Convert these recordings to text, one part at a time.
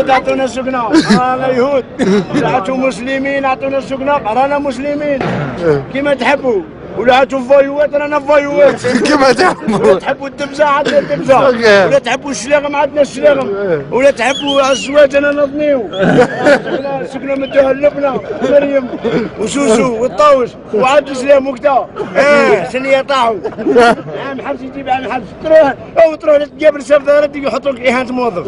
يهود اعطونا السكنه، رانا يهود. عطوا مسلمين اعطونا السكنه، رانا مسلمين. كيما تحبوا. ولا هاتوا فايوات رانا فايوات. كيما تحبوا. ولا تحبوا الدبزه عندنا الدبزه. ولا تحبوا الشلاغم عندنا الشلاغم. ولا تحبوا الزواج انا نضنيو. سكنه مدوها اللبنه مريم وسوسو والطاوش وعبد السلام وكذا. سنيه طاحوا. عام حبس يجيب عام حبس. تروح تقابل سيف ردي يحطوا لك اهانه موظف.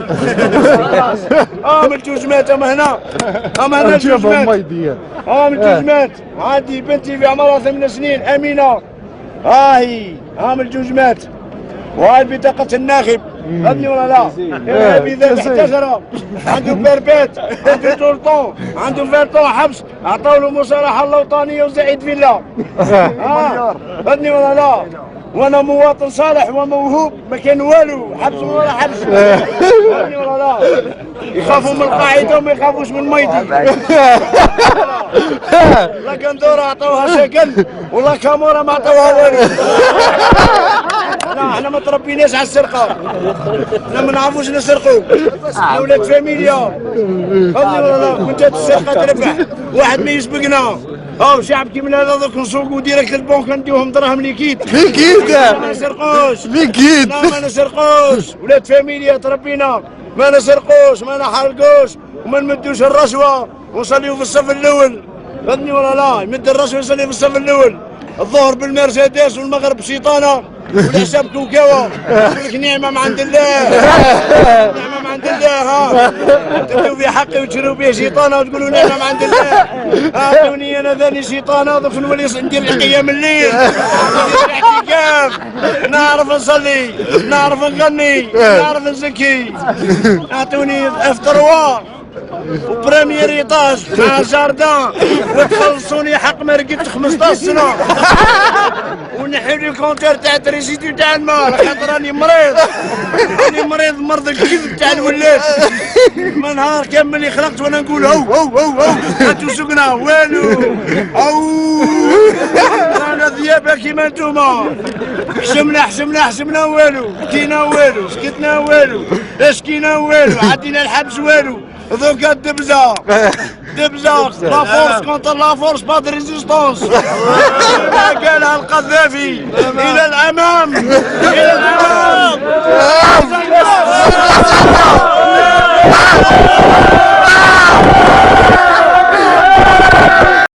من الجوجمات اما هنا. اما هنا الجوجمات. من الجوجمات. عندي بنتي في عمرها 8 سنين امينه. هي من الجوجمات. وهاي بطاقة الناخب. فهمني ولا لا؟ إذا احتجر عنده بيربيت، عنده تورطون، عنده فيرطون حبس، أعطوا له مصالحة الوطنية وزعيد فيلا. فهمني ولا لا؟ وانا مواطن صالح وموهوب ما كان والو حبس ولا حبس. فهمني ولا لا؟ يخافوا من القاعده وما يخافوش من ميدي. لا كندوره عطوها سكن ولا كاموره ما عطوها والو. لا احنا ما تربيناش على السرقه، احنا ما نعرفوش نسرقوا، احنا ولاد فاميليا. فهمني ولا لا؟ كنت السرقه تربح، واحد ما يسبقنا. شعب كيما هذا دوك نسوقوا ديريكت البنك نديوهم دراهم ليكيد. ما نسرقوش. ليكيد. لا ما نسرقوش، ولاد فاميليا تربينا، ما نسرقوش ما نحرقوش وما نمدوش الرشوه ونصليو في الصف الاول. فهمني ولا لا؟ يمد الرشوه يصلي في الصف الاول، الظهر بالمرسيدس والمغرب بشيطانه والعشاء بكوكاوه. يقول لك نعمه من عند الله. نعمه من عند الله. تدوا في حقي وتشروا به شيطانه وتقولوا نعمه من عند الله. اعطوني انا ثاني شيطانه دوك نولي ندير قيام الليل، ندير الاعتكاف، نعرف نصلي، نعرف نغني، نعرف نزكي. اعطوني افتروار وبريمير ايطاج مع جاردان وتخلصوني حق ما رقدت 15 سنه. ونحيو لي الكونتير تاع التريسيتي تاع الماء خاطر راني مريض. راني مرض الكذب تاع الولاد. ما نهار كامل اللي خلقت وانا نقول هو هاتو سكنه والو. رانا ذيابه كيما نتوما. حشمنا والو، بدينا والو، سكتنا والو، شكينا والو، عدينا الحبس والو. ذوك الدبزه لا فورس كونتر لا فورس با دو ريزيستونس. قالها القذافي الى الامام الى الامام.